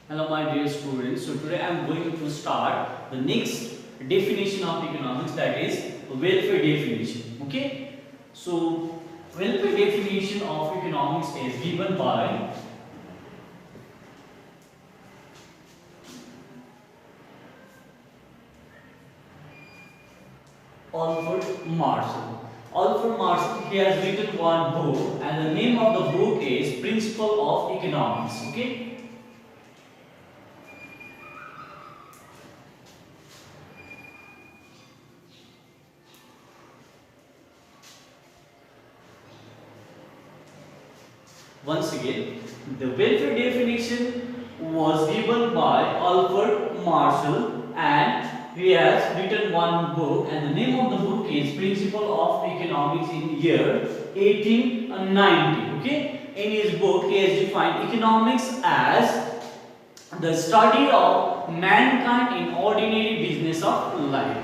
Hello my dear students. So today I am going to start the next definition of economics, that is welfare definition. Okay. So welfare definition of economics is given by Alfred Marshall. Alfred Marshall, he has written one book and the name of the book is Principle of Economics. Okay. Once again, the welfare definition was given by Alfred Marshall and he has written one book and the name of the book is Principle of Economics in year 1890. Okay, in his book he has defined economics as the study of mankind in ordinary business of life.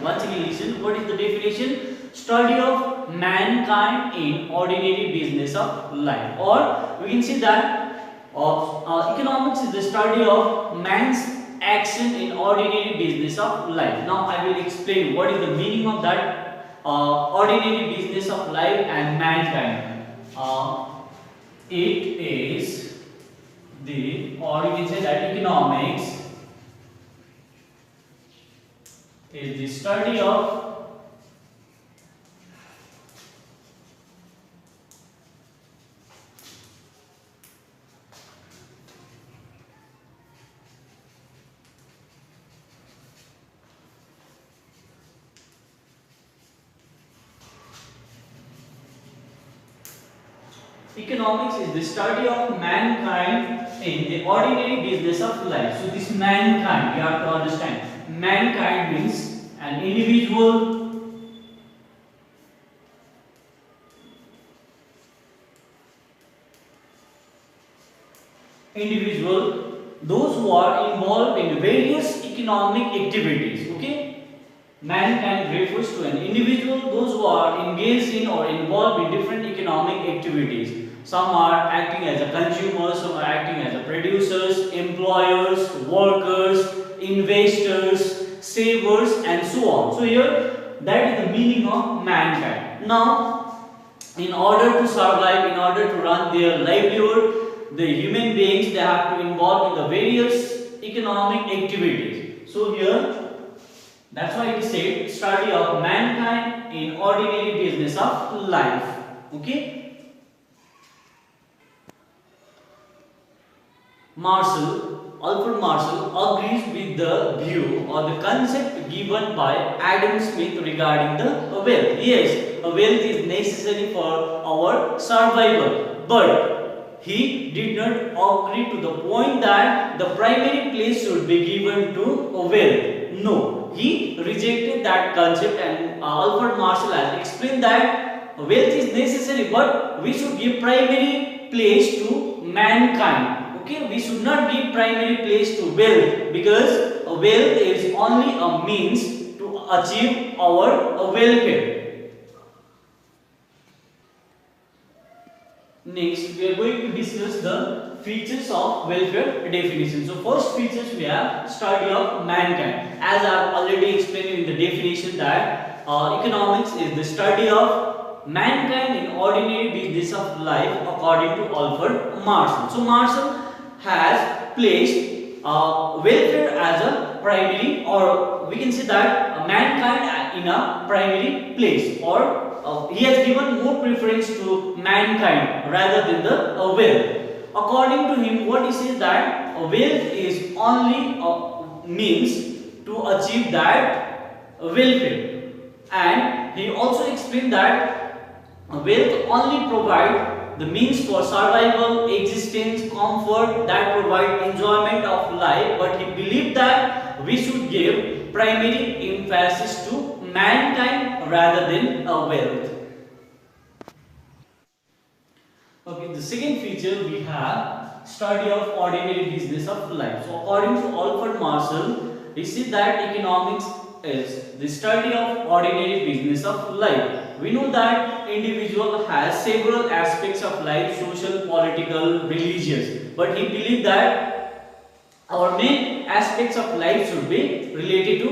Once again listen, what is the definition? Study of mankind in ordinary business of life, or we can say that economics is the study of man's action in ordinary business of life. Now I will explain what is the meaning of that ordinary business of life and mankind. It is the, or you can say that economics is the study of economics is the study of mankind in the ordinary business of life. So this mankind, you have to understand, mankind means an individual, those who are involved in various economic activities. Okay, mankind refers to an individual, those who are engaged in or involved in different economic activities. Some are acting as a consumers, some are acting as a producers, employers, workers, investors, savers, and so on. So here, that is the meaning of mankind. Now, in order to survive, in order to run their livelihood, the human beings, they have to involve in the various economic activities. So here, that's why it is said study of mankind in ordinary business of life. Okay. Alfred Marshall agrees with the view or the concept given by Adam Smith regarding the wealth. Yes, wealth is necessary for our survival, but he did not agree to the point that the primary place should be given to wealth. No, he rejected that concept, and Alfred Marshall has explained that wealth is necessary, but we should give primary place to mankind. Okay, we should not give primary place to wealth, because wealth is only a means to achieve our welfare. Next, we are going to discuss the features of welfare definition. So first features we have study of mankind. As I have already explained in the definition that economics is the study of mankind in ordinary business of life according to Alfred Marshall. So Marshall has placed welfare as a primary, or we can say that mankind in a primary place, or he has given more preference to mankind rather than the wealth. According to him, what he says that wealth is only a means to achieve that welfare, and he also explained that wealth only provides the means for survival, existence, comfort, that provide enjoyment of life, but he believed that we should give primary emphasis to mankind rather than wealth. Okay, the second feature we have study of ordinary business of life. So according to Alfred Marshall, he said that economics is the study of ordinary business of life. We know that individual has several aspects of life: social, political, religious. But he believed that our main aspects of life should be related to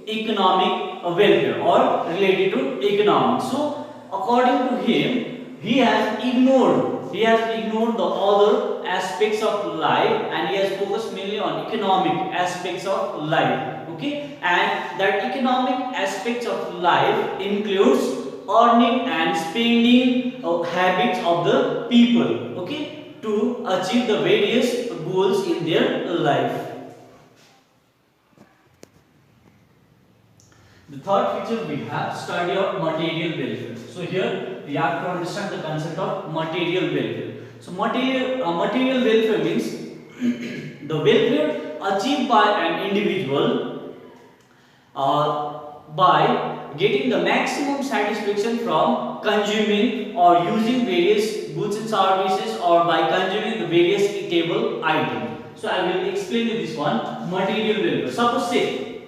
economic welfare or related to economics. So according to him, he has ignored the other aspects of life, and he has focused mainly on economic aspects of life. Okay, and that economic aspects of life includes earning and spending habits of the people. Okay, to achieve the various goals in their life. The third feature we have study of material welfare. So here we have to understand the concept of material welfare. So material welfare means the welfare achieved by an individual by getting the maximum satisfaction from consuming or using various goods and services, or by consuming the various eatable items. So I will explain you this one, material welfare. Suppose say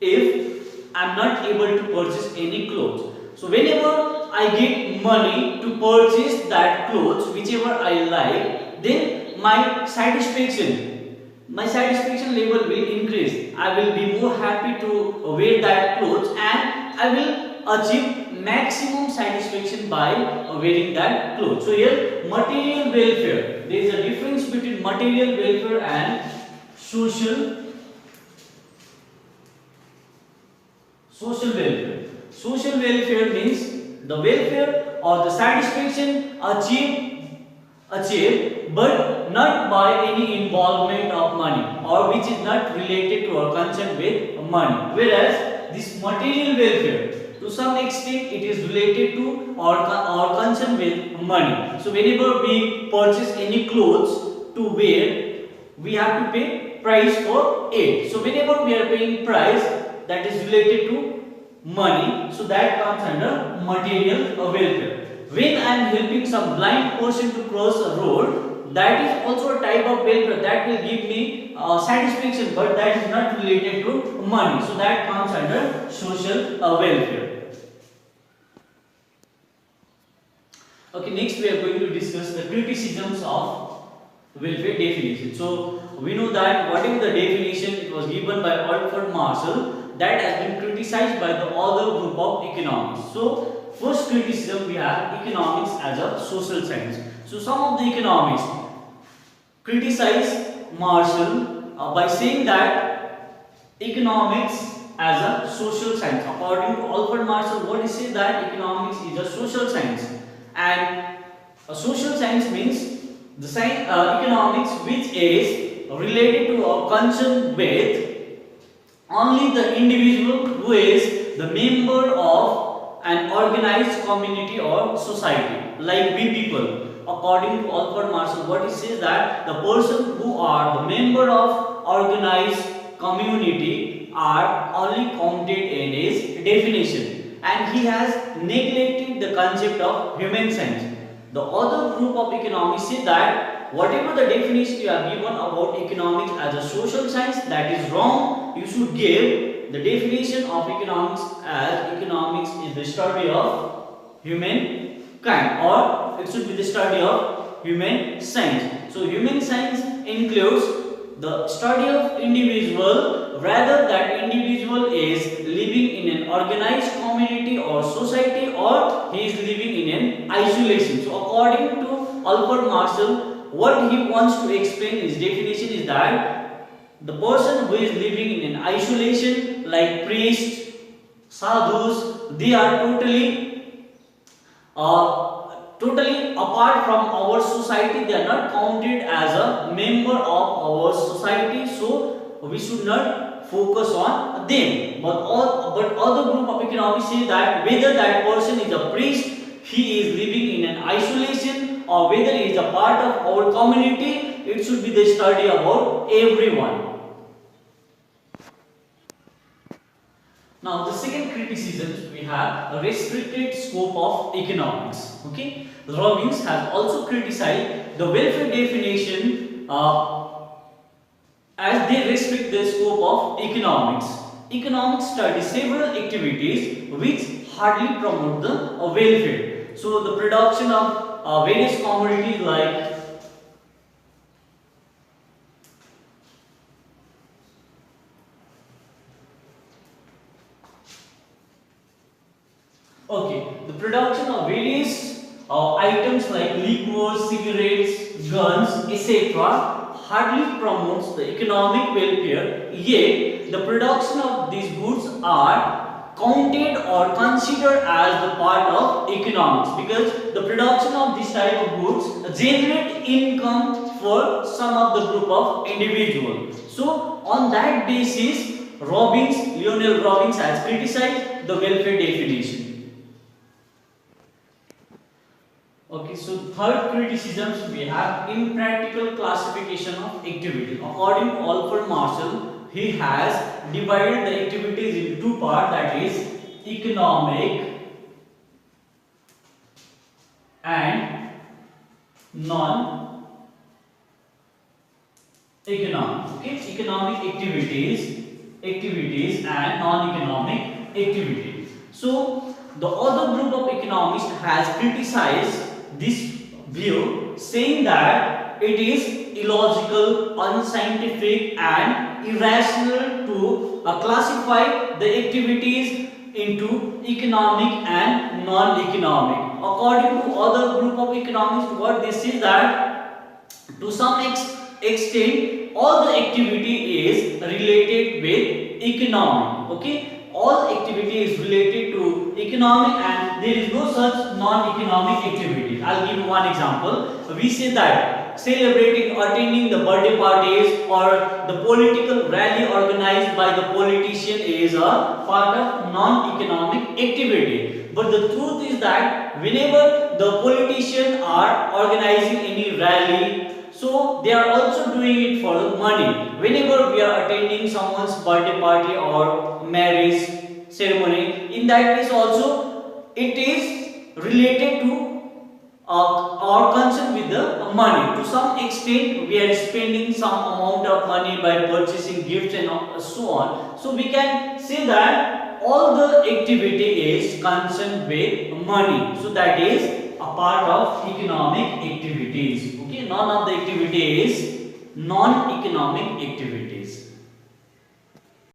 if I am not able to purchase any clothes, so whenever I get money to purchase that clothes whichever I like, then my satisfaction level will increase. I will be more happy to wear that clothes, and I will achieve maximum satisfaction by wearing that clothes. So here material welfare, there is a difference between material welfare and social welfare. Social welfare means the welfare or the satisfaction achieved but not by any involvement of money, or which is not related to or concerned with money. Whereas this material welfare, to some extent it is related to or concerned with money. So whenever we purchase any clothes to wear, we have to pay price for it. So whenever we are paying price that is related to money, so that comes under material welfare. When I am helping some blind person to cross a road, that is also a type of welfare that will give me satisfaction, but that is not related to money. So that comes under social welfare. Okay, next we are going to discuss the criticisms of welfare definition. So we know that whatever the definition it was given by Alfred Marshall, that has been criticized by the other group of economics. So first criticism we have economics as a social science. So some of the economics criticize Marshall by saying that economics as a social science. According to Alfred Marshall, what he says that economics is a social science, and a social science means the science economics which is related to or concerned with only the individual who is the member of an organized community or society, like we people. According to Alfred Marshall, what he says that the person who are the member of organized community are only counted in his definition, and he has neglected the concept of human science. The other group of economists say that whatever the definition you have given about economics as a social science, that is wrong. You should give the definition of economics as economics is the study of humankind, or it should be the study of human science. So human science includes the study of individual, rather that individual is living in an organized community or society, or he is living in an isolation. So according to Alfred Marshall, what he wants to explain his definition is that the person who is living in an isolation, like priests, sadhus, they are totally apart from our society. They are not counted as a member of our society, so we should not focus on them. But other group of economists say that whether that person is a priest, he is living in an isolation, or whether he is a part of our community, it should be the study about everyone. Now the second criticism we have a restricted scope of economics. Okay, Robbins has also criticized the welfare definition as they restrict the scope of economics. Economics studies several activities which hardly promote the welfare. So the production of various commodities like Okay, the production of various items like liquors, cigarettes, guns, etc. hardly promotes the economic welfare, yet the production of these goods are counted or considered as the part of economics, because the production of this type of goods generate income for some of the group of individuals. So on that basis, Lionel Robbins has criticized the welfare definition. Okay, so third criticisms we have impractical classification of activities. According to Alfred Marshall, he has divided the activities into two parts, that is economic and non-economic. Okay, economic activities and non-economic activities. So the other group of economists has criticized this view, saying that it is illogical, unscientific and irrational to classify the activities into economic and non-economic. According to other group of economists, what this is that to some extent all the activity is related with economic. Okay, all activity is related to economic and there is no such non-economic activities. I'll give you one example. We say that celebrating, attending the birthday parties or the political rally organized by the politician is a part of non-economic activity. But the truth is that whenever the politicians are organizing any rally, so they are also doing it for money. Whenever we are attending someone's birthday party or marriage ceremony, in that case also it is related to our concern with the money. To some extent we are spending some amount of money by purchasing gifts and so on. So we can say that all the activity is concerned with money. So that is a part of economic activities. Okay, none of the activity is non-economic activities.